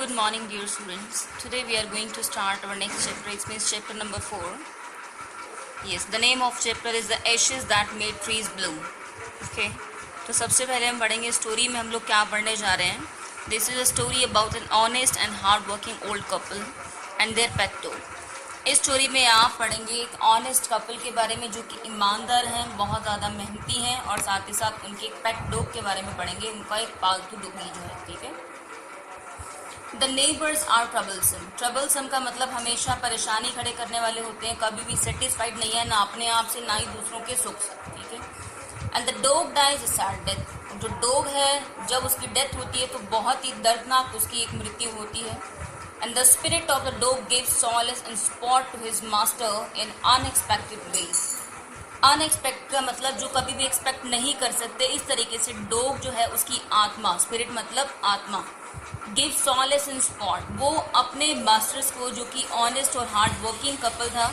Good morning, dear students. Today we are going to start our next chapter. It means chapter number 4. Yes, the name of chapter is The Ashes That Made Trees Bloom. Okay. तो सबसे पहले हम पढ़ेंगे story में हम लोग क्या पढ़ने जा रहे हैं. This is a story about an honest and hard-working old couple and their pet dog. इस स्टोरी में आप पढ़ेंगे एक ऑनेस्ट कपल के बारे में जो कि ईमानदार हैं, बहुत ज़्यादा मेहनती हैं, और साथ ही साथ उनके एक पेट डॉग के बारे में पढ़ेंगे, उनका एक पालतू डॉगी जो है. ठीक है. The neighbours are troublesome. Troublesome का मतलब हमेशा परेशानी खड़े करने वाले होते हैं, कभी भी सेटिस्फाइड नहीं है, ना अपने आप से ना ही दूसरों के सुख से. ठीक है. And the dog dies a sad death. जो डॉग है जब उसकी डेथ होती है तो बहुत ही दर्दनाक उसकी एक मृत्यु होती है. And the spirit of the dog gives solace and support to his master in unexpected ways. Unexpected का मतलब जो कभी भी एक्सपेक्ट नहीं कर सकते, इस तरीके से डॉग जो है उसकी आत्मा, स्पिरिट मतलब आत्मा, गिव सॉलेस इन स्पॉट, वो अपने मास्टर्स को जो कि ऑनेस्ट और हार्ड वर्किंग कपल था,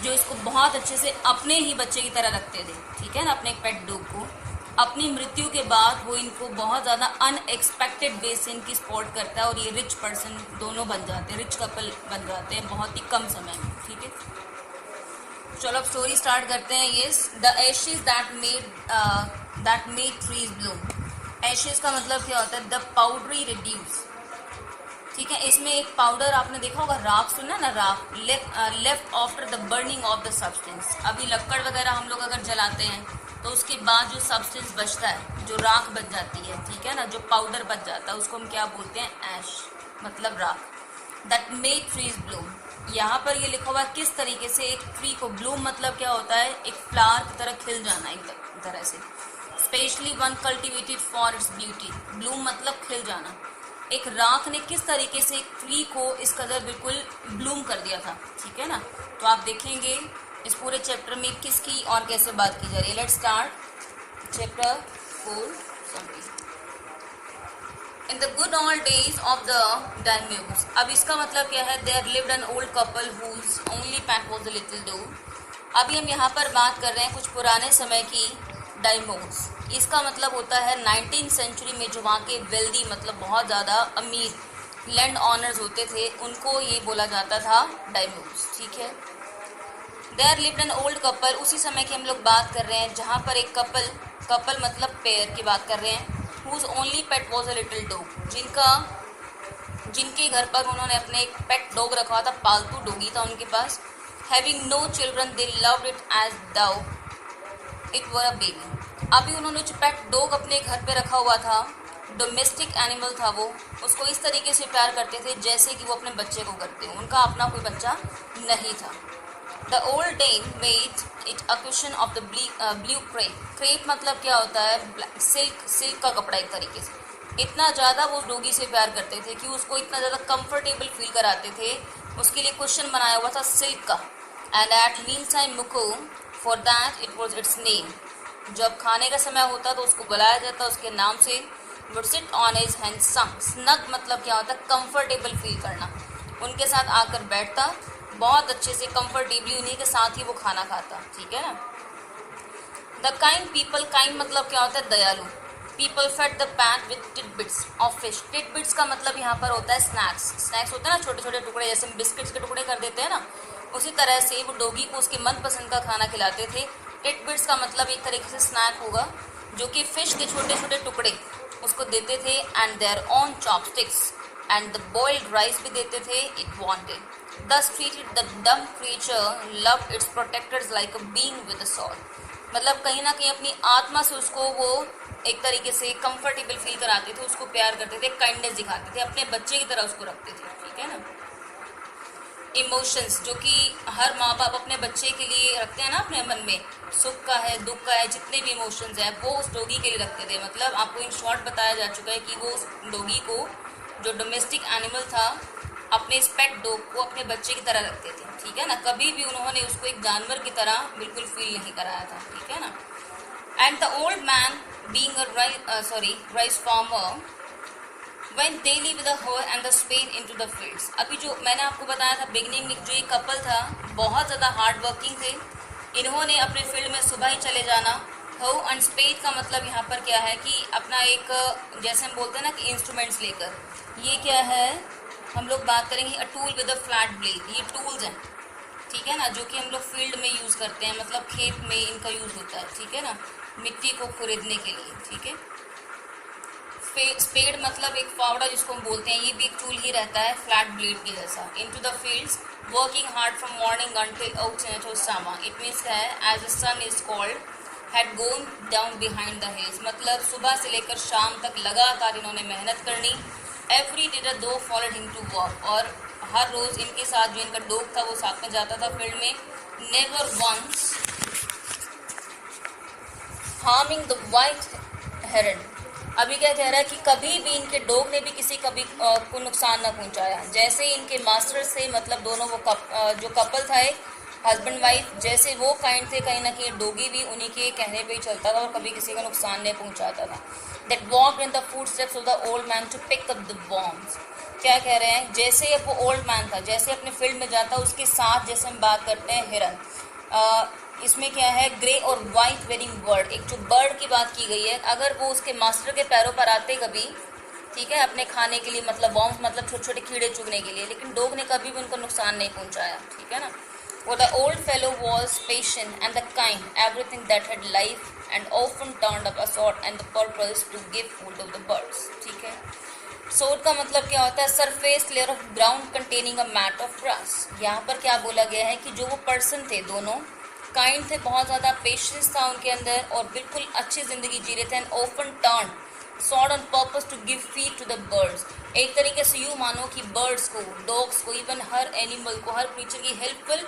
जो इसको बहुत अच्छे से अपने ही बच्चे की तरह रखते थे. ठीक है ना, अपने पेट डॉग को अपनी मृत्यु के बाद वो इनको बहुत ज़्यादा अनएक्सपेक्टेड वे से इनकी सपोर्ट करता है, और ये रिच पर्सन दोनों बन जाते हैं, रिच कपल बन जाते हैं बहुत ही कम समय में. ठीक है. चलो अब स्टोरी स्टार्ट करते हैं. Yes, the Ashes that made trees Bloom. Ashes का मतलब क्या होता है? The powdery reduce. ठीक है. इसमें एक पाउडर आपने देखा होगा, राख सुना ना, राख left after the burning of the substance. अभी लकड़ वगैरह हम लोग अगर जलाते हैं तो उसके बाद जो सब्सटेंस बचता है, जो राख बच जाती है, ठीक है ना, जो पाउडर बच जाता है, उसको हम क्या बोलते हैं? ऐश, मतलब राख. That made trees Bloom. यहाँ पर ये लिखा हुआ किस तरीके से एक ट्री को, ब्लूम मतलब क्या होता है? एक फ्लावर की तरह खिल जाना, एक तरह से. Specially one cultivated for its beauty. Bloom मतलब खिल जाना. एक राख ने किस तरीके से एक ट्री को इस कदर बिल्कुल ब्लूम कर दिया था. ठीक है ना. तो आप देखेंगे इस पूरे चैप्टर में किसकी और कैसे बात की जा रही है. Let's start chapter 4. In the good old days of the daimyos. अब इसका मतलब क्या है? There lived an old couple whose only pet was a little dog. अभी हम यहाँ पर बात कर रहे हैं कुछ पुराने समय की डायमोस. इसका मतलब होता है 19th सेंचुरी में जो वहाँ के वेल्दी मतलब बहुत ज़्यादा अमीर लैंड ऑनर्स होते थे, उनको ये बोला जाता था डायमोस. ठीक है. There lived an old couple. उसी समय की हम लोग बात कर रहे हैं जहाँ पर एक कपल मतलब पेयर की बात कर रहे हैं. Whose only pet was a little dog. जिनके घर पर उन्होंने अपने एक पेट डॉग रखा था, पालतू डॉगी था उनके पास. Having no children they loved it as though it were a baby. अभी उन्होंने जो पेट डॉग अपने घर पे रखा हुआ था, डोमेस्टिक एनिमल था वो, उसको इस तरीके से प्यार करते थे जैसे कि वो अपने बच्चे को करते हो. उनका अपना कोई बच्चा नहीं था. The old dame made it a question of the blue crepe. Crepe मतलब क्या होता है? सिल्क का कपड़ा एक तरीके से. इतना ज़्यादा वो डॉगी से प्यार करते थे कि उसको इतना ज़्यादा कंफर्टेबल फील कराते थे. उसके लिए क्वेश्चन बनाया हुआ था सिल्क का. And at meal time Muko for that it was its name. जब खाने का समय होता तो उसको बुलाया जाता उसके नाम से. Would sit on his hand. Snug मतलब क्या होता है? कंफर्टेबल फील करना. उनके साथ आकर बैठता, बहुत अच्छे से कंफर्टेबली उन्हीं के साथ ही वो खाना खाता. ठीक है ना. The kind people. काइंड मतलब क्या होता है? दयालु. People fed the pet with tidbits of fish. Tidbits का मतलब यहाँ पर होता है स्नैक्स. स्नैक्स होते हैं ना, छोटे छोटे टुकड़े, जैसे हम बिस्किट्स के टुकड़े कर देते हैं ना, उसी तरह से वो डॉगी को उसके मनपसंद का खाना खिलाते थे. टिडबिट्स का मतलब एक तरीके से स्नैक होगा, जो कि फिश के छोटे छोटे टुकड़े उसको देते थे. And their own chopsticks and the boiled rice भी देते थे it wanted. Thus treated the dumb creature loved its protectors like a being with a sword. मतलब कहीं ना कहीं अपनी आत्मा से उसको वो एक तरीके से कंफर्टेबल फील कराते थे, उसको प्यार करते थे, काइंडनेस दिखाते थे, अपने बच्चे की तरह उसको रखते थे. ठीक है ना. इमोशंस जो कि हर माँ बाप अपने बच्चे के लिए रखते हैं ना, अपने मन में सुख का है, दुख का है, जितने भी इमोशंस हैं वो उस डॉगी के लिए रखते थे. मतलब आपको इन शॉर्ट बताया जा चुका है कि वो उस डॉगी को, जो डोमेस्टिक एनिमल था, अपने इस पेट डॉग को अपने बच्चे की तरह रखते थे. ठीक है ना. कभी भी उन्होंने उसको एक जानवर की तरह बिल्कुल फील नहीं कराया था. ठीक है ना. And the old man being a rice farmer went daily with the hoe and the spade into the fields. अभी जो मैंने आपको बताया था बिगनिंग में, जो ये कपल था बहुत ज़्यादा हार्ड वर्किंग थे. इन्होंने अपने फील्ड में सुबह ही चले जाना, हो एंड स्पेड का मतलब यहाँ पर क्या है कि अपना एक, जैसे हम बोलते हैं ना कि इंस्ट्रूमेंट्स लेकर, ये क्या है, हम लोग बात करेंगे a tool with a flat blade, ये टूल्स हैं, ठीक है ना, जो कि हम लोग फील्ड में यूज़ करते हैं, मतलब खेत में इनका यूज़ होता है, ठीक है ना, मिट्टी को खुरेदने के लिए, ठीक है। स्पेड मतलब एक फावड़ा जिसको हम बोलते हैं, ये भी एक टूल ही रहता है फ्लैट ब्लेड की जैसा। Into the fields working hard from morning until out सामा, इट मीन्स है as the sun is called had gone down behind the hills, मतलब सुबह से लेकर शाम तक लगातार इन्होंने मेहनत करनी। Every day the dog followed him to work, और हर रोज इनके साथ जो इनका डॉग था वो साथ में जाता था फील्ड में। Never once harming the white heron, अभी क्या कह रहा है कि कभी भी इनके डॉग ने भी किसी कभी को नुकसान ना पहुंचाया। जैसे इनके मास्टर से, मतलब दोनों वो जो कपल था एक हस्बैंड वाइफ, जैसे वो काइंड थे, कहीं ना कहीं डॉगी भी उन्हीं के कहने पे ही चलता था और कभी किसी का नुकसान नहीं पहुंचाता था। That walk in the food steps of the old man to pick up the bombs, क्या कह रहे हैं, जैसे अब वो ओल्ड मैन था, जैसे अपने फील्ड में जाता, उसके साथ जैसे हम बात करते हैं हिरन, इसमें क्या है ग्रे और वाइट वेरिंग बर्ड, एक जो बर्ड की बात की गई है, अगर वो उसके मास्टर के पैरों पर आते कभी, ठीक है, अपने खाने के लिए, मतलब बॉम्ब्स मतलब छोटे छोटे कीड़े चुगने के लिए, लेकिन डॉग ने कभी भी उनको नुकसान नहीं पहुंचाया, ठीक है ना। वो the old fellow was patient and the kind, everything that had life and often turned up a sward and the purpose to give food of the birds, ठीक है। स्वॉर्ड का मतलब क्या होता है, surface layer of ground containing a mat of grass. यहाँ पर क्या बोला गया है कि जो वो पर्सन थे दोनों काइंड थे, बहुत ज़्यादा पेशेंस था उनके अंदर और बिल्कुल अच्छी ज़िंदगी जी रहे थे। And often turn sward on purpose to give feed to the birds, एक तरीके से यूँ मानो कि बर्ड्स को, डॉग्स को, इवन हर एनिमल को, हर क्रीचर की हेल्पफुल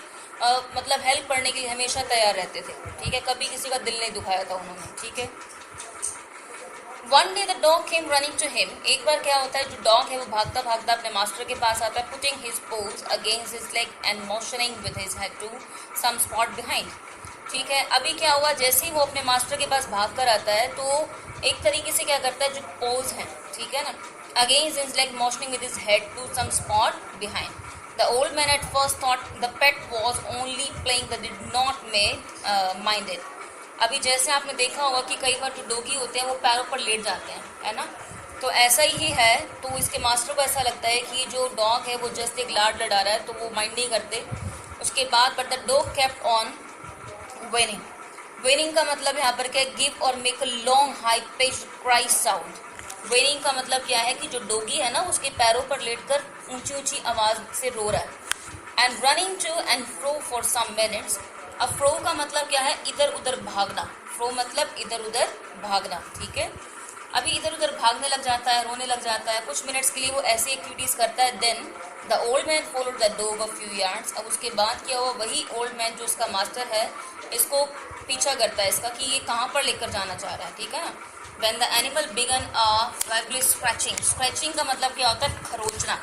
मतलब हेल्प करने के लिए हमेशा तैयार रहते थे, ठीक है, कभी किसी का दिल नहीं दुखाया था उन्होंने, ठीक है। One day the dog came running to him, एक बार क्या होता है, जो डॉग है वो भागता भागता अपने मास्टर के पास आता है, putting his paws against his leg and motioning with his head to some spot behind, ठीक है। अभी क्या हुआ, जैसे ही वो अपने मास्टर के पास भाग कर आता है तो एक तरीके से क्या करता है, जो पोज है, ठीक है ना, against his leg motioning with his head to some spot behind. The old man at first thought the pet was only playing, they did not mind it. अभी जैसे आपने देखा होगा कि कई बार जो डॉगी होते हैं वो पैरों पर लेट जाते हैं, है ना, तो ऐसा ही है। तो इसके मास्टर को ऐसा लगता है कि जो डॉग है वो जस्ट एक लाड लड़ा रहा है, तो वो माइंड नहीं करते। उसके बाद but the dog kept on winning, winning का मतलब यहाँ पर क्या है, गिव और make a long high pitched cry sound. Winning का मतलब क्या है कि जो डॉगी है ना उसके पैरों पर लेटकर ऊंची ऊंची आवाज से रो रहा है। And running to and fro for some minutes, अब फ्रो का मतलब क्या है, इधर उधर भागना, फ्रो मतलब इधर उधर भागना, ठीक है। अभी इधर उधर भागने लग जाता है, रोने लग जाता है, कुछ मिनट्स के लिए वो ऐसी एक्टिविटीज करता है। Then the old man followed the dog a few yards, अब उसके बाद क्या हुआ, वही ओल्ड मैन जो उसका मास्टर है इसको पीछा करता है इसका कि ये कहाँ पर लेकर जाना चाह रहा है, ठीक है ना। व्हेन द एनिमल बिगन वाइबली स्क्रैचिंग, स्क्रैचिंग का मतलब क्या होता है, खरोचना,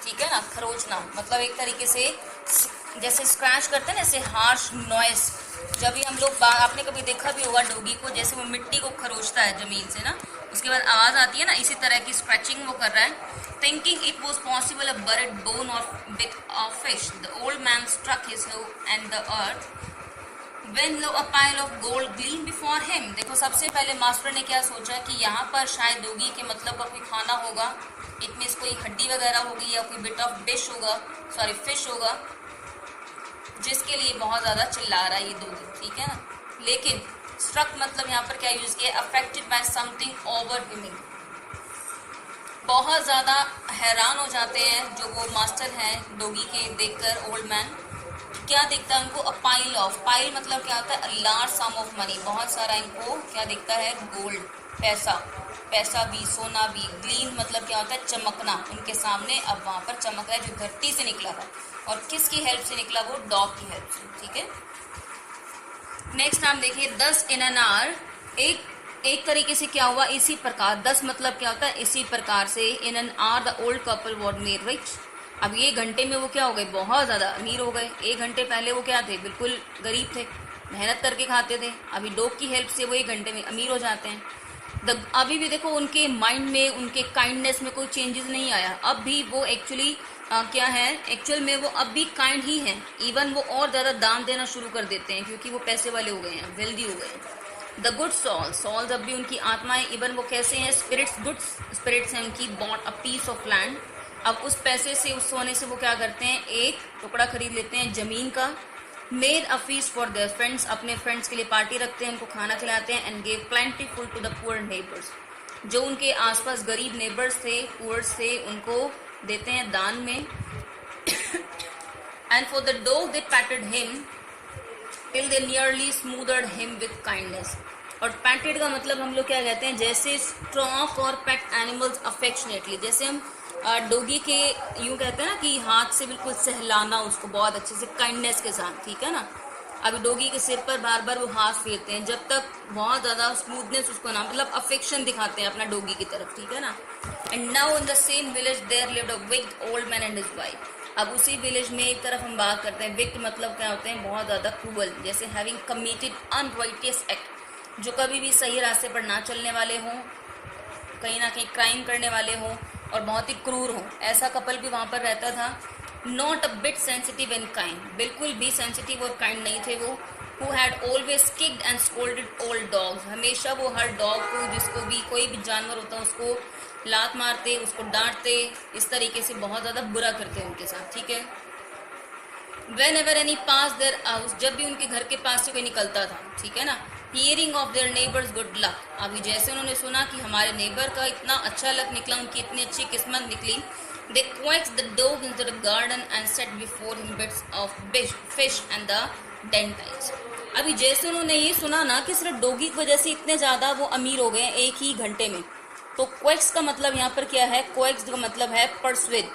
ठीक है ना, खरोचना मतलब एक तरीके से जैसे स्क्रैच करते हैं ना, ऐसे हार्श नॉइस। जब भी हम लोग, आपने कभी देखा भी होगा डॉगी को, जैसे वो मिट्टी को खरोचता है जमीन से ना, उसके बाद आवाज़ आती है ना, इसी तरह की स्क्रैचिंग वो कर रहा है। Thinking it was possible a bird bone or bit of fish, the old man struck his hoe and the earth When lo a pile of gold gleamed before him, देखो सबसे पहले मास्टर ने क्या सोचा कि यहाँ पर शायद डॉगी के मतलब का कोई खाना होगा, इट मीन्स कोई हड्डी वगैरह होगी या कोई बिट ऑफ डिश होगा, सॉरी फिश होगा, जिसके लिए बहुत ज़्यादा चिल्ला रहा है ये डॉगी, ठीक है ना। लेकिन स्ट्रक मतलब यहाँ पर क्या यूज़ किया, अफेक्टेड बाय समथिंग ओवरव्हेलमिंग, बहुत ज़्यादा हैरान हो जाते हैं जो वो मास्टर हैं डॉगी के देखकर ओल्ड मैन, क्या दिखता है उनको, अ पाइल ऑफ, पाइल मतलब क्या होता है, लार्ज सम ऑफ मनी, बहुत सारा इनको क्या दिखता है, गोल्ड, पैसा, पैसा भी, सोना भी। ग्लीन मतलब क्या होता है, चमकना, उनके सामने अब वहाँ पर चमक रहा है जो धरती से निकला था, और किसकी हेल्प से निकला, वो डॉग की हेल्प से, ठीक है। नेक्स्ट हम देखिए 10 in an hour, एक तरीके से क्या हुआ, इसी प्रकार, 10 मतलब क्या होता है, इसी प्रकार से। In an hour the old couple was made rich, अब ये घंटे में वो क्या हो गए, बहुत ज़्यादा अमीर हो गए। 1 घंटे पहले वो क्या थे, बिल्कुल गरीब थे, मेहनत करके खाते थे, अभी डॉग की हेल्प से वो 1 घंटे में अमीर हो जाते हैं। अभी भी देखो उनके माइंड में, उनके काइंडनेस में कोई चेंजेस नहीं आया, अब भी वो एक्चुअली क्या है, एक्चुअल में वो अब भी काइंड ही हैं। इवन वो और ज़्यादा दान देना शुरू कर देते हैं क्योंकि वो पैसे वाले हो गए हैं, वेल्दी हो गए हैं। द गुड सॉल, सॉल जब भी उनकी आत्माएं, इवन वो कैसे हैं, स्पिरिट्स, गुड स्पिरिट्स हैं उनकी, bought a piece of land. अब उस पैसे से, उस सोने से वो क्या करते हैं, एक टुकड़ा खरीद लेते हैं जमीन का। Made a feast for their friends, अपने फ्रेंड्स के लिए पार्टी रखते हैं, उनको खाना खिलाते हैं। And gave plentiful to the poor neighbours, जो उनके आसपास गरीब नेबर्स थे, पुअर्स थे, उनको देते हैं दान में। And for the dog they patted him till they nearly smothered him with kindness. और पैटेड का मतलब हम लोग क्या कहते हैं, जैसे स्ट्रॉक और पेट एनिमल्स अफेक्शनेटली, जैसे हम डॉगी के यूं कहते हैं ना कि हाथ से बिल्कुल सहलाना उसको बहुत अच्छे से, काइंडनेस के साथ, ठीक है ना। अभी डॉगी के सिर पर बार बार वो हाथ फेरते हैं, जब तक बहुत ज़्यादा स्मूथनेस उसको ना, मतलब अफेक्शन दिखाते हैं अपना डॉगी की तरफ, ठीक है ना। And now in the same village there lived a wicked old man and his wife. अब उसी विलेज में एक तरफ हम बात करते हैं, विक्ड मतलब क्या होते हैं, बहुत ज़्यादा क्रूअल, जैसे हैविंग कमिटेड अनराइटियस एक्ट, जो कभी भी सही रास्ते पर ना चलने वाले हों, कहीं ना कहीं क्राइम करने वाले हों और बहुत ही क्रूर हों, ऐसा कपल भी वहाँ पर रहता था। Not a bit sensitive and kind, बिल्कुल भी सेंसिटिव और काइंड नहीं थे वो। Who had always kicked and scolded all dogs, हमेशा वो हर डॉग को, जिसको भी, कोई भी जानवर होता है उसको लात मारते, उसको डांटते, इस तरीके से बहुत ज़्यादा बुरा करते उनके साथ, ठीक है। When ever any pass their house, जब भी उनके घर के पास से कोई निकलता था, ठीक है ना। Hearing of their neighbours good luck, अभी जैसे उन्होंने सुना कि हमारे नेबर का इतना अच्छा लक निकला, उनकी इतनी अच्छी किस्मत निकली, दे coaxed the dog into the garden and set before him bits of fish and the dentines। अभी जैसे उन्होंने ये सुना ना कि सिर्फ डॉगी की वजह से इतने ज़्यादा वो अमीर हो गए एक ही घंटे में, तो क्वेक्स का मतलब यहाँ पर क्या है, क्वेक्स का मतलब है परसुएड,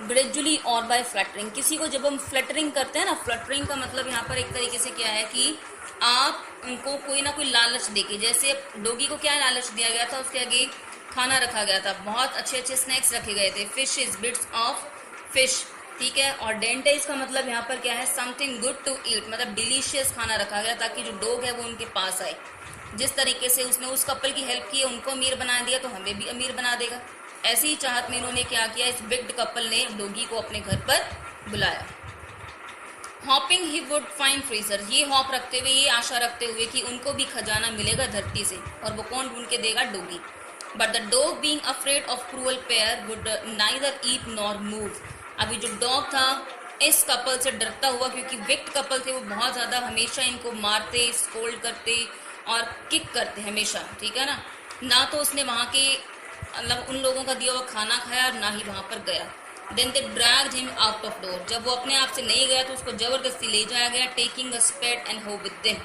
ग्रेजुअली और बाय फ्लैटरिंग। किसी को जब हम फ्लैटरिंग करते हैं ना, फ्लैटरिंग का मतलब यहाँ पर एक तरीके से क्या है कि आप उनको कोई ना कोई लालच देके, जैसे डॉगी को क्या लालच दिया गया था, उसके आगे खाना रखा गया था, बहुत अच्छे अच्छे स्नैक्स रखे गए थे, फिशेस, बिट्स ऑफ फिश, ठीक है। और डेंटाइज का मतलब यहाँ पर क्या है, समथिंग गुड टू ईट, मतलब डिलीशियस खाना रखा गया ताकि जो डॉग है वो उनके पास आए। जिस तरीके से उसने उस कपल की हेल्प की, उनको अमीर बना दिया, तो हमें भी अमीर बना देगा। ऐसी ही चाहत में इन्होंने क्या किया, इस बिग्ड कपल ने डॉगी को अपने घर पर बुलाया। Hopping he would find treasure, ये हॉप रखते हुए, ये आशा रखते हुए कि उनको भी खजाना मिलेगा धरती से, और वो कौन ढूंढ के देगा, doggy. But the dog being afraid of cruel pair would neither eat nor move, अभी जो डॉग था इस कपल से डरता हुआ, क्योंकि विक्ट कपल थे, वो बहुत ज़्यादा हमेशा इनको मारते, स्कोल्ड करते और किक करते हमेशा, ठीक है ना तो उसने वहाँ के मतलब उन लोगों का दिया हुआ खाना खाया और ना ही वहाँ पर गया। Then they dragged him out of door, जब वो अपने आप से नहीं गया तो उसको जबरदस्ती ले जाया गया, टेकिंग अ स्पेड एंड हो विद देम।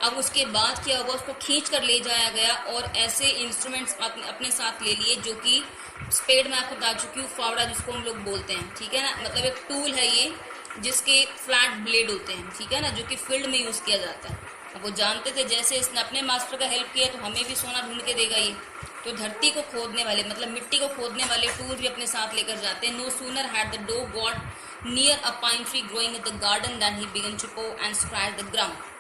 अब उसके बाद क्या हुआ, उसको खींच कर ले जाया गया और ऐसे इंस्ट्रूमेंट्स अपने साथ ले लिए, जो कि स्पेड में आपको बता चुकी हूँ, फावड़ा जिसको हम लोग बोलते हैं, ठीक है ना, मतलब एक टूल है ये जिसके फ्लैट ब्लेड होते हैं, ठीक है ना, जो कि फील्ड में यूज़ किया जाता है। अब वो जानते थे जैसे इसने अपने मास्टर का हेल्प किया तो हमें भी सोना ढूंढ के देगा ये, तो धरती को खोदने वाले, मतलब मिट्टी को खोदने वाले टूल भी अपने साथ लेकर जाते हैं। No sooner had the dog got near a pine tree growing in the garden than he began to paw and scratch the ground.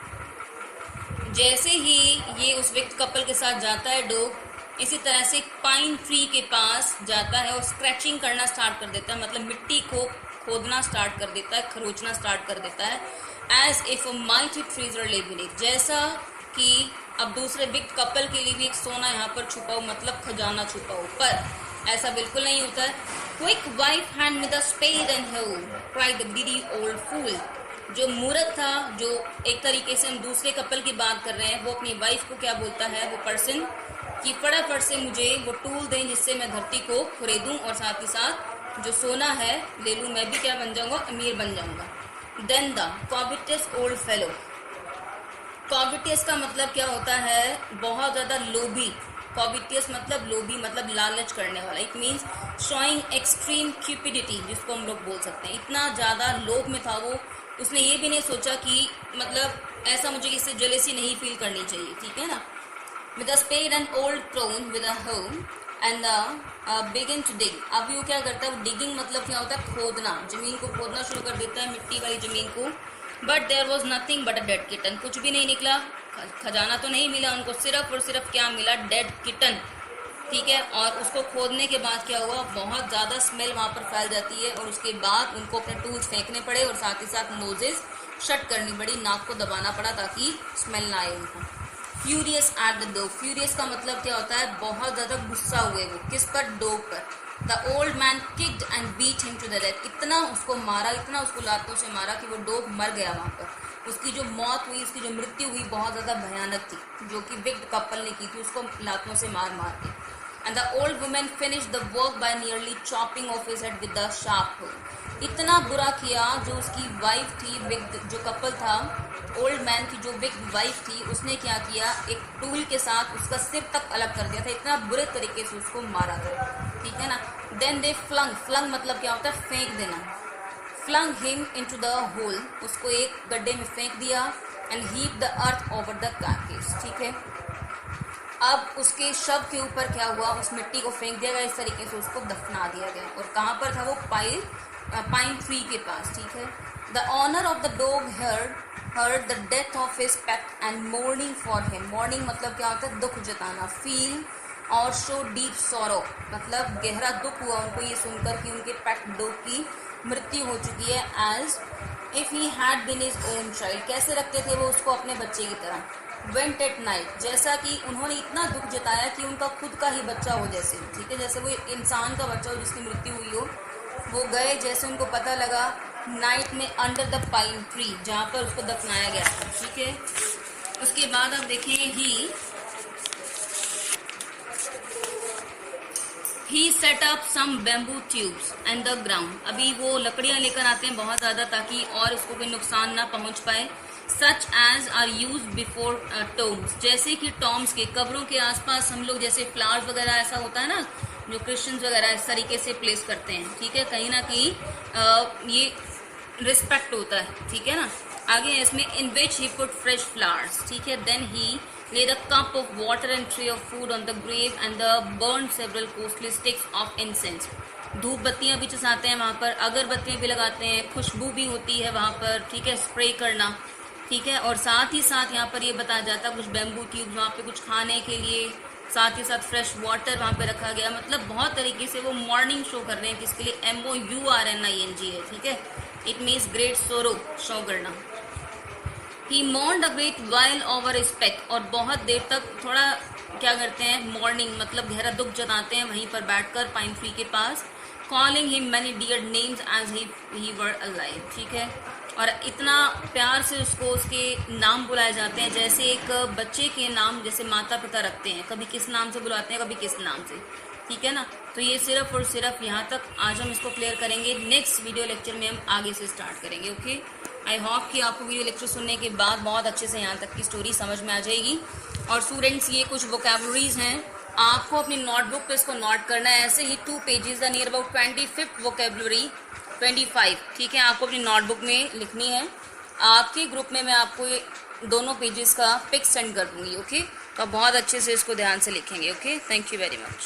जैसे ही ये उस व्यक्ति कपल के साथ जाता है डॉग, इसी तरह से पाइन ट्री के पास जाता है और स्क्रैचिंग करना स्टार्ट कर देता है, मतलब मिट्टी को खोदना स्टार्ट कर देता है, खरोचना स्टार्ट कर देता है। As if a mighty treasure lay beneath, जैसा कि अब दूसरे विक्ट कपल के लिए भी एक सोना यहाँ पर छुपा हो, मतलब खजाना छुपा हो, पर ऐसा बिल्कुल नहीं होता है। Quick wife hand me the spade and ho cried the greedy old fool, जो मूर्ख था, जो एक तरीके से हम दूसरे कपल की बात कर रहे हैं, वो अपनी वाइफ को क्या बोलता है, वो पर्सन, कि फटाफट से मुझे वो टूल दें जिससे मैं धरती को खरीदूं और साथ ही साथ जो सोना है ले लूं, मैं भी क्या बन जाऊंगा, अमीर बन जाऊंगा। देन द कॉबिटियस ओल्ड फेलो, कॉबिटियस का मतलब क्या होता है, बहुत ज़्यादा लोभी। कॉबिटियस मतलब लोभी, मतलब लालच करने वाला। It means showing extreme cupidity, जिसको हम लोग बोल सकते हैं। इतना ज़्यादा लोभ में था वो, उसने ये भी नहीं सोचा कि मतलब ऐसा मुझे इससे जेलेसी नहीं फील करनी चाहिए, ठीक है ना। With a spade and old crone with a hoe and begin to dig, अब वो क्या करता है, डिगिंग मतलब क्या होता है, खोदना, जमीन को खोदना शुरू कर देता है, मिट्टी वाली जमीन को। But there was nothing but a dead kitten, कुछ भी नहीं निकला, खजाना तो नहीं मिला उनको, सिर्फ और सिर्फ क्या मिला, डेड किटन, ठीक है। और उसको खोदने के बाद क्या हुआ, बहुत ज़्यादा स्मेल वहाँ पर फैल जाती है और उसके बाद उनको अपने टूल्स फेंकने पड़े और साथ ही साथ नोजेस शट करनी पड़ी, नाक को दबाना पड़ा ताकि स्मेल ना आए उनको। Furious at the dog, furious का मतलब क्या होता है, बहुत ज्यादा गुस्सा हुए वो, किस पर, डॉग पर। The old man kicked and beat him to the death, इतना उसको मारा, इतना उसको लातों से मारा कि वो डॉग मर गया वहां पर। उसकी जो मौत हुई, उसकी जो मृत्यु हुई बहुत ज्यादा भयानक थी, जो कि विक्ड कपल ने की थी, उसको लातों से मार मार के। And the old woman finish the work by nearly chopping off his head with the sharp hoe, इतना बुरा किया जो उसकी वाइफ थी, विक्ड जो कपल था, ओल्ड मैन की जो विक्ड वाइफ थी, उसने क्या किया, एक टूल के साथ उसका सिर तक अलग कर दिया था, इतना बुरे तरीके से उसको मारा था, ठीक है ना। देन दे फ्लंग, फ्लंग मतलब क्या होता है, फेंक देना, flung him into the hole, उसको एक गड्ढे में फेंक दिया, and heap the earth over the carcass, ठीक है। अब उसके शव के ऊपर क्या हुआ, उस मिट्टी को फेंक दिया गया, इस तरीके से उसको दफना दिया गया। और कहाँ पर था वो, पाइन ट्री के पास, ठीक है। The owner of the dog heard the death of his pet and mourning for him, mourning मतलब क्या होता है, दुख जताना, feel और show deep sorrow मतलब गहरा दुख हुआ उनको ये सुनकर कि उनके पेट डॉग की मृत्यु हो चुकी है, as if he had been his own child, कैसे रखते थे वो उसको अपने बच्चे की तरह। went at night, जैसा कि उन्होंने इतना दुख जताया कि उनका खुद का ही बच्चा हो जैसे, ठीक है, जैसे वो इंसान का बच्चा हो जिसकी मृत्यु हुई हो, वो गए जैसे उनको पता लगा नाइट में अंडर द पाइन ट्री, जहाँ पर उसको दफनाया गया था, ठीक है। उसके बाद आप देखेंगे he set up some bamboo tubes and the ground, अभी वो लकड़ियां लेकर आते हैं बहुत ज्यादा ताकि और उसको कोई नुकसान ना पहुंच पाए। Such as are used before tombs, जैसे कि टॉम्स के, कब्रों के आसपास हम लोग जैसे फ्लावर्स वगैरह ऐसा होता है ना, जो क्रिश्चियंस वगैरह इस तरीके से प्लेस करते हैं, ठीक है, कहीं ना कहीं ये रिस्पेक्ट होता है, ठीक है ना। आगे इसमें in which he put fresh flowers, ठीक है। Then he laid a cup of water and tray of food on the grave and burned several costly sticks of incense, धूप बत्तियां भी चसाते हैं वहां पर, अगरबत्तियां भी लगाते हैं, खुशबू भी होती है वहां पर, ठीक है, स्प्रे करना, ठीक है। और साथ ही साथ यहाँ पर ये बताया जाता है कुछ बैम्बू ट्यूब वहाँ पे कुछ खाने के लिए, साथ ही साथ फ्रेश वाटर वहाँ पे रखा गया, मतलब बहुत तरीके से वो मॉर्निंग शो कर रहे हैं, किसके लिए, MOURNING है, ठीक है, इट मीन्स ग्रेट सोरो, शो करना। He mourned a great while over his pet, और बहुत देर तक थोड़ा क्या करते हैं, मॉर्निंग मतलब गहरा दुख जताते हैं वहीं पर बैठकर पाइन ट्री के पास। Calling him many dear names as he were alive, ठीक है, और इतना प्यार से उसको उसके नाम बुलाए जाते हैं जैसे एक बच्चे के नाम जैसे माता पिता रखते हैं, कभी किस नाम से बुलाते हैं, कभी किस नाम से, ठीक है ना। तो ये सिर्फ और सिर्फ यहाँ तक आज हम इसको क्लियर करेंगे, नेक्स्ट वीडियो लेक्चर में हम आगे से स्टार्ट करेंगे, ओके। आई होप कि आपको वीडियो लेक्चर सुनने के बाद बहुत अच्छे से यहाँ तक की स्टोरी समझ में आ जाएगी। और स्टूडेंट्स, ये कुछ वोकैबुलरीज हैं, आपको अपनी नोटबुक पे इसको नोट करना है, ऐसे ही 2 pages the near about 25th vocabulary 25, ठीक है, आपको अपनी नोटबुक में लिखनी है। आपके ग्रुप में मैं आपको ये दोनों पेजेस का पिक सेंड कर दूंगी, ओके। तो आप बहुत अच्छे से इसको ध्यान से लिखेंगे, okay. Thank you very much.